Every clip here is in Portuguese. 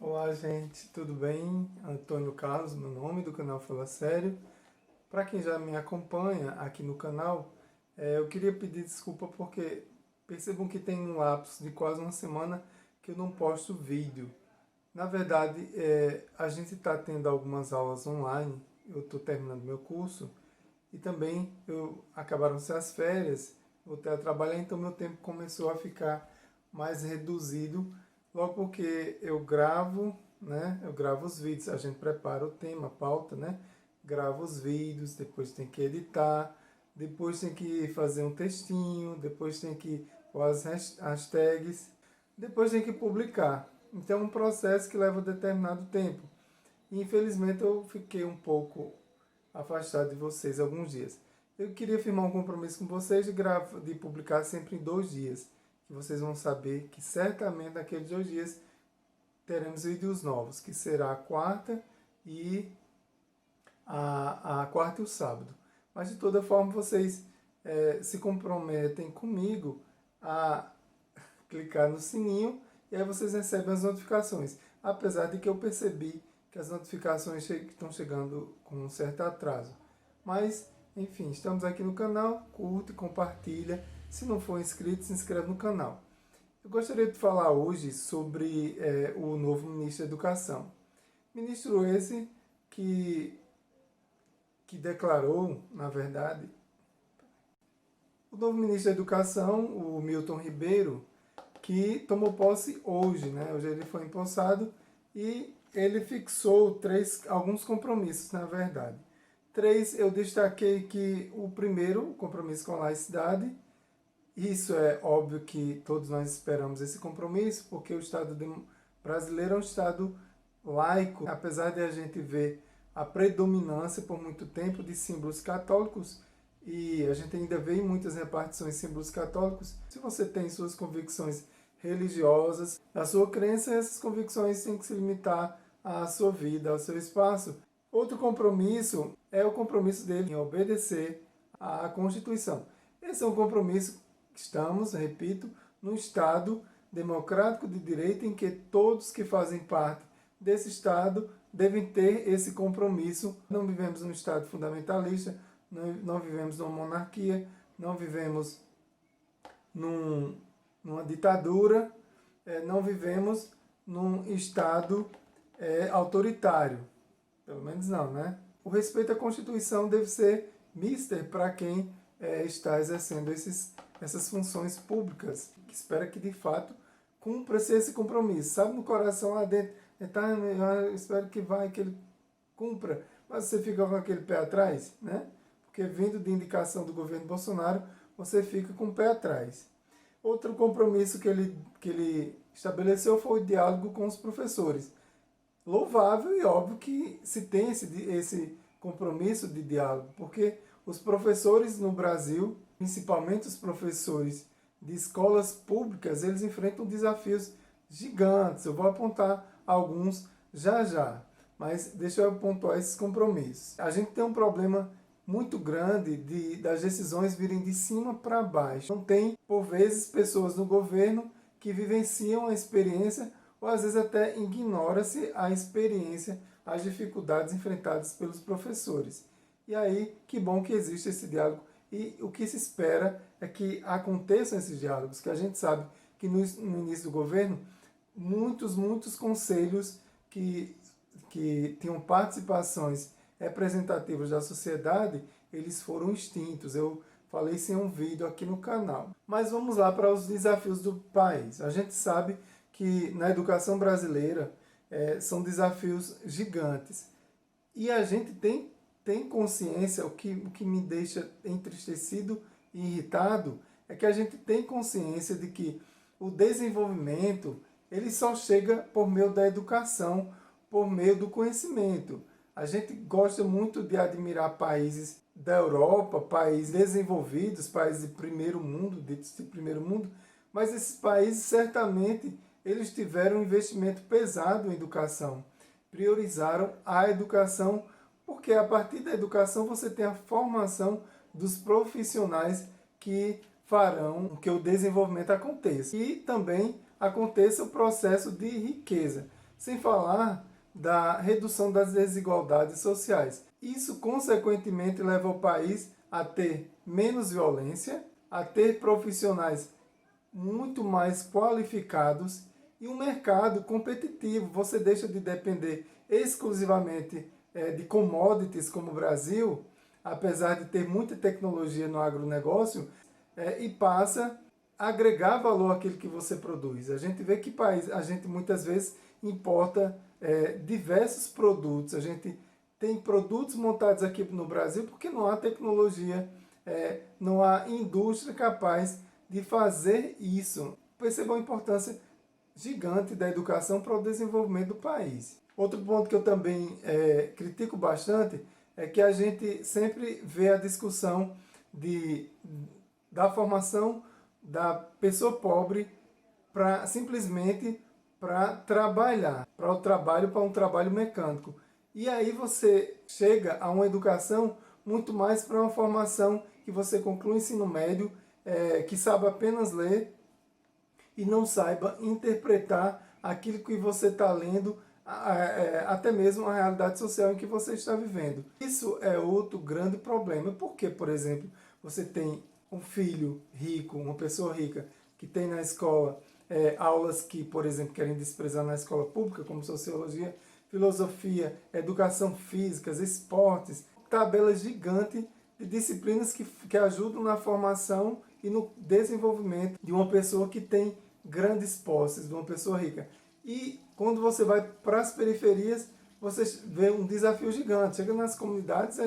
Olá, gente, tudo bem? Antônio Carlos, meu nome, do canal Fala Sério. Para quem já me acompanha aqui no canal, eu queria pedir desculpa porque percebam que tem um lapso de quase uma semana que eu não posto vídeo. Na verdade, a gente está tendo algumas aulas online, eu estou terminando meu curso e também acabaram-se as férias, voltei a trabalhar, então meu tempo começou a ficar mais reduzido, logo porque eu gravo, né? Eu gravo os vídeos, a gente prepara o tema, a pauta, né? Gravo os vídeos, depois tem que editar, depois tem que fazer um textinho, depois tem que pôr as hashtags, depois tem que publicar. Então é um processo que leva determinado tempo. E, infelizmente eu fiquei um pouco afastado de vocês alguns dias. Eu queria firmar um compromisso com vocês de publicar sempre em 2 dias, que vocês vão saber que certamente naqueles 2 dias teremos vídeos novos, que será a quarta e a quarta e o sábado. Mas de toda forma vocês se comprometem comigo a clicar no sininho e aí vocês recebem as notificações. Apesar de que eu percebi que as notificações estão chegando com um certo atraso. Mas, enfim, estamos aqui no canal, curte, compartilha. Se não for inscrito, se inscreve no canal. Eu gostaria de falar hoje sobre o novo ministro da Educação. Ministro esse que declarou, na verdade, o novo ministro da Educação, o Milton Ribeiro, que tomou posse hoje, né? Hoje ele foi empossado e ele fixou alguns compromissos, na verdade. Três, eu destaquei que o primeiro, o compromisso com a laicidade. Isso é óbvio que todos nós esperamos esse compromisso, porque o Estado brasileiro é um Estado laico. Apesar de a gente ver a predominância por muito tempo de símbolos católicos, e a gente ainda vê em muitas repartições símbolos católicos, se você tem suas convicções religiosas, a sua crença, essas convicções têm que se limitar à sua vida, ao seu espaço. Outro compromisso é o compromisso dele em obedecer à Constituição. Esse é um compromisso que estamos, repito, num Estado democrático de direito em que todos que fazem parte desse Estado devem ter esse compromisso. Não vivemos num Estado fundamentalista, não vivemos numa monarquia, não vivemos numa ditadura, não vivemos num Estado autoritário. Pelo menos não, né? O respeito à Constituição deve ser mister para quem está exercendo essas funções públicas, que espera que de fato cumpra-se esse compromisso. Sabe, no coração lá dentro, eu espero que ele cumpra, mas você fica com aquele pé atrás, né? Porque vindo de indicação do governo Bolsonaro, você fica com o pé atrás. Outro compromisso que ele estabeleceu foi o diálogo com os professores. Louvável e óbvio que se tem esse compromisso de diálogo, porque os professores no Brasil, principalmente os professores de escolas públicas, eles enfrentam desafios gigantes. Eu vou apontar alguns já já, mas deixa eu pontuar esses compromissos. A gente tem um problema muito grande das decisões virem de cima para baixo. Não tem, por vezes, pessoas no governo que vivenciam a experiência ou às vezes até ignora-se a experiência, as dificuldades enfrentadas pelos professores. E aí, que bom que existe esse diálogo. E o que se espera é que aconteçam esses diálogos, que a gente sabe que no início do governo, muitos conselhos que tinham participações representativas da sociedade, eles foram extintos. Eu falei isso em um vídeo aqui no canal. Mas vamos lá para os desafios do país. A gente sabe que na educação brasileira são desafios gigantes. E a gente tem consciência, o que me deixa entristecido e irritado, é que a gente tem consciência de que o desenvolvimento ele só chega por meio da educação, por meio do conhecimento. A gente gosta muito de admirar países da Europa, países desenvolvidos, países de primeiro mundo, ditos de primeiro mundo, mas esses países certamente eles tiveram um investimento pesado em educação, priorizaram a educação, porque a partir da educação você tem a formação dos profissionais que farão que o desenvolvimento aconteça. E também aconteça o processo de riqueza. Sem falar da redução das desigualdades sociais. Isso, consequentemente, leva o país a ter menos violência, a ter profissionais muito mais qualificados e um mercado competitivo. Você deixa de depender exclusivamente de commodities como o Brasil, apesar de ter muita tecnologia no agronegócio, e passa a agregar valor àquilo que você produz. A gente vê que a gente muitas vezes importa diversos produtos. A gente tem produtos montados aqui no Brasil porque não há tecnologia, não há indústria capaz de fazer isso. Percebam a importância gigante da educação para o desenvolvimento do país. Outro ponto que eu também critico bastante é que a gente sempre vê a discussão da formação da pessoa pobre simplesmente para trabalhar, para um trabalho mecânico. E aí você chega a uma educação muito mais para uma formação que você conclui o ensino médio, que saiba apenas ler e não saiba interpretar aquilo que você está lendo, até mesmo a realidade social em que você está vivendo. Isso é outro grande problema. Porque, por exemplo, você tem um filho rico, uma pessoa rica, que tem na escola aulas que, por exemplo, querem desprezar na escola pública, como sociologia, filosofia, educação física, esportes, tabela gigante de disciplinas que ajudam na formação e no desenvolvimento de uma pessoa que tem grandes posses, de uma pessoa rica. E quando você vai para as periferias, você vê um desafio gigante. Chega nas comunidades,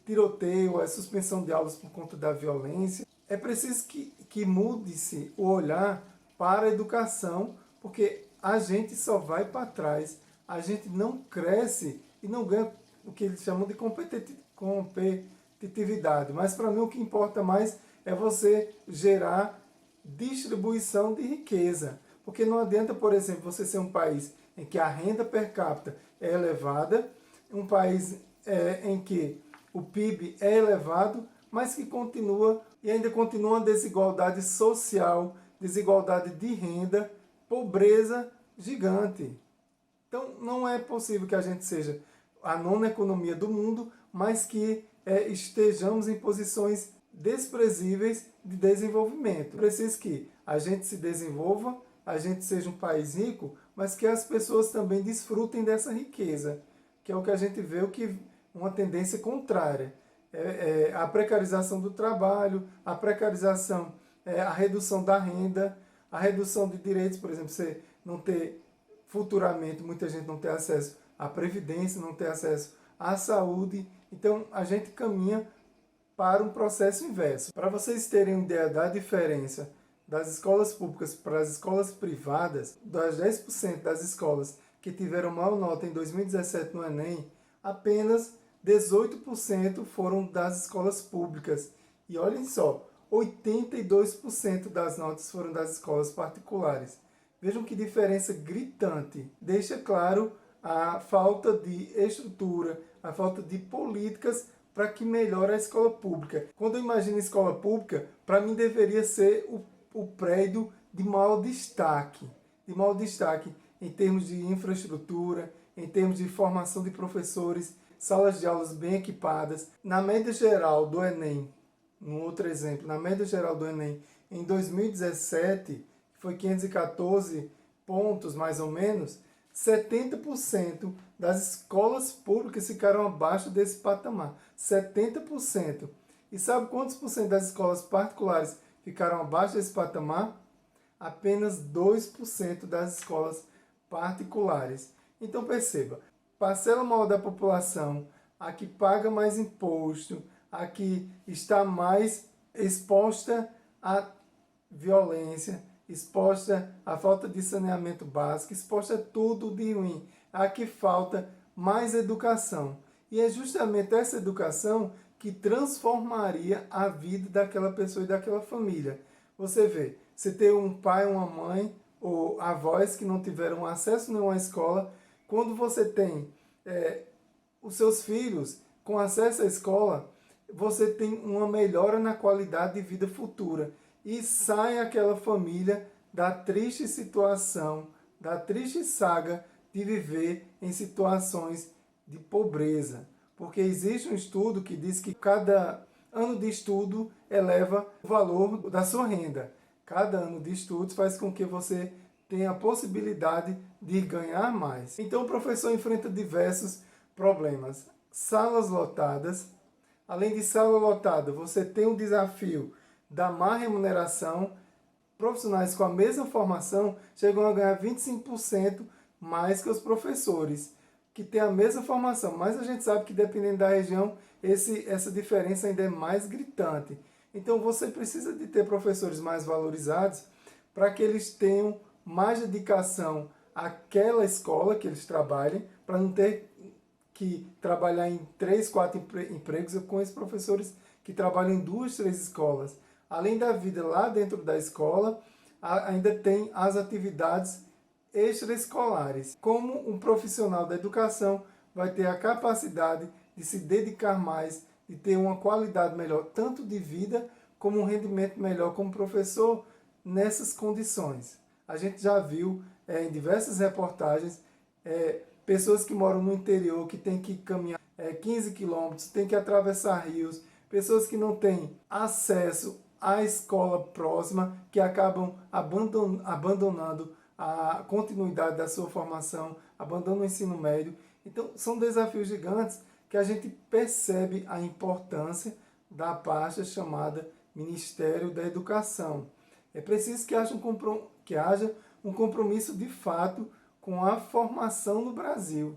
tiroteio, suspensão de aulas por conta da violência. É preciso que mude-se o olhar para a educação, porque a gente só vai para trás, a gente não cresce e não ganha o que eles chamam de competitividade. Mas para mim o que importa mais é você gerar distribuição de riqueza. Porque não adianta, por exemplo, você ser um país em que a renda per capita é elevada, um país em que o PIB é elevado, mas que ainda continua a desigualdade social, desigualdade de renda, pobreza gigante. Então não é possível que a gente seja a nona economia do mundo, mas que estejamos em posições desprezíveis de desenvolvimento. Preciso que a gente se desenvolva, a gente seja um país rico, mas que as pessoas também desfrutem dessa riqueza, que é o que a gente vê, uma tendência contrária. A precarização do trabalho, a precarização, a redução da renda, a redução de direitos, por exemplo, você não ter futuramente, muita gente não ter acesso à previdência, não ter acesso à saúde. Então a gente caminha para um processo inverso. Para vocês terem uma ideia da diferença das escolas públicas para as escolas privadas, das 10% das escolas que tiveram maior nota em 2017 no Enem, apenas 18% foram das escolas públicas. E olhem só, 82% das notas foram das escolas particulares. Vejam que diferença gritante. Deixa claro a falta de estrutura, a falta de políticas para que melhore a escola pública. Quando eu imagino escola pública, para mim deveria ser o prédio de maior destaque em termos de infraestrutura, em termos de formação de professores, salas de aulas bem equipadas. Na média geral do Enem, um outro exemplo, na média geral do Enem, em 2017, foi 514 pontos mais ou menos, 70% das escolas públicas ficaram abaixo desse patamar. 70%. E sabe quantos por cento das escolas particulares ficaram abaixo desse patamar? Apenas 2% das escolas particulares. Então perceba, parcela maior da população, a que paga mais imposto, a que está mais exposta à violência, exposta à falta de saneamento básico, exposta a tudo de ruim, a que falta mais educação. E é justamente essa educação que transformaria a vida daquela pessoa e daquela família. Você vê, você tem um pai, uma mãe ou avós que não tiveram acesso nenhum à escola, quando você tem os seus filhos com acesso à escola, você tem uma melhora na qualidade de vida futura. E sai aquela família da triste situação, da triste saga de viver em situações de pobreza. Porque existe um estudo que diz que cada ano de estudo eleva o valor da sua renda. Cada ano de estudos faz com que você tenha a possibilidade de ganhar mais. Então o professor enfrenta diversos problemas. Salas lotadas. Além de sala lotada, você tem o desafio da má remuneração. Profissionais com a mesma formação chegam a ganhar 25% mais que os professores que têm a mesma formação. Mas a gente sabe que dependendo da região, essa diferença ainda é mais gritante. Então você precisa de ter professores mais valorizados para que eles tenham mais dedicação àquela escola que eles trabalhem, para não ter que trabalhar em 3, 4 empregos. Eu conheço professores que trabalham em 2, 3 escolas. Além da vida lá dentro da escola, ainda tem as atividades extraescolares. Como um profissional da educação vai ter a capacidade de se dedicar mais, de ter uma qualidade melhor, tanto de vida como um rendimento melhor como professor nessas condições. A gente já viu em diversas reportagens pessoas que moram no interior, que têm que caminhar 15 quilômetros, têm que atravessar rios, pessoas que não têm acesso à escola próxima, que acabam abandonando a continuidade da sua formação, abandonam o ensino médio. Então, são desafios gigantes que a gente percebe a importância da pasta chamada Ministério da Educação. É preciso que haja um compromisso de fato com a formação no Brasil,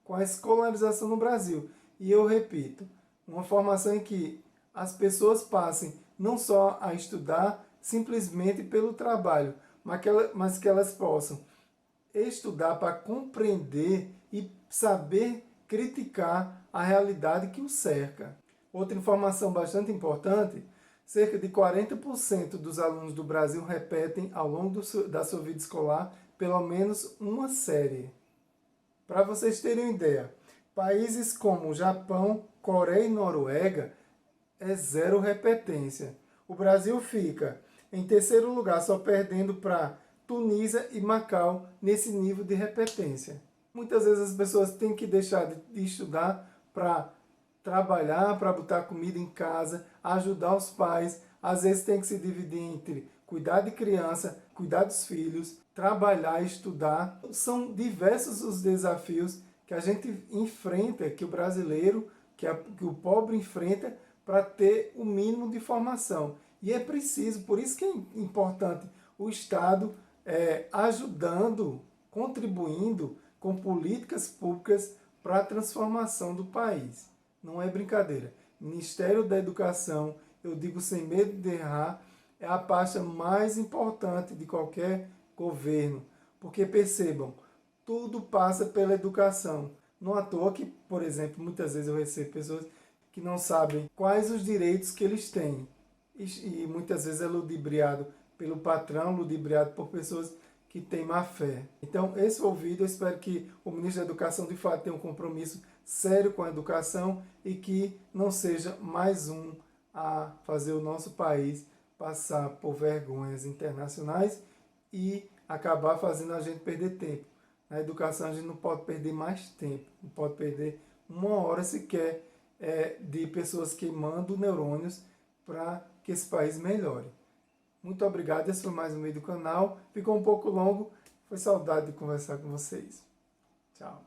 com a escolarização no Brasil. E eu repito, uma formação em que as pessoas passem não só a estudar simplesmente pelo trabalho, mas que elas possam estudar para compreender e saber criticar a realidade que o cerca. Outra informação bastante importante: cerca de 40% dos alunos do Brasil repetem ao longo da sua vida escolar pelo menos uma série. Para vocês terem uma ideia, países como Japão, Coreia e Noruega é zero repetência. O Brasil fica em terceiro lugar, só perdendo para Tunísia e Macau nesse nível de repetência. Muitas vezes as pessoas têm que deixar de estudar para trabalhar, para botar comida em casa, ajudar os pais. Às vezes tem que se dividir entre cuidar de criança, cuidar dos filhos, trabalhar, estudar. São diversos os desafios que a gente enfrenta, que o brasileiro, que o pobre enfrenta para ter o mínimo de formação. E é preciso, por isso que é importante o Estado ajudando, contribuindo com políticas públicas para a transformação do país. Não é brincadeira. Ministério da Educação, eu digo sem medo de errar, é a pasta mais importante de qualquer governo. Porque percebam, tudo passa pela educação. Não à toa que, por exemplo, muitas vezes eu recebo pessoas que não sabem quais os direitos que eles têm. E muitas vezes é ludibriado pelo patrão, ludibriado por pessoas que têm má fé. Então, esse foi o vídeo. Eu espero que o ministro da Educação, de fato, tenha um compromisso sério com a educação e que não seja mais um a fazer o nosso país passar por vergonhas internacionais e acabar fazendo a gente perder tempo. Na educação, a gente não pode perder mais tempo, não pode perder uma hora sequer de pessoas queimando neurônios para que esse país melhore. Muito obrigado, esse foi mais um vídeo do canal. Ficou um pouco longo, foi saudade de conversar com vocês. Tchau.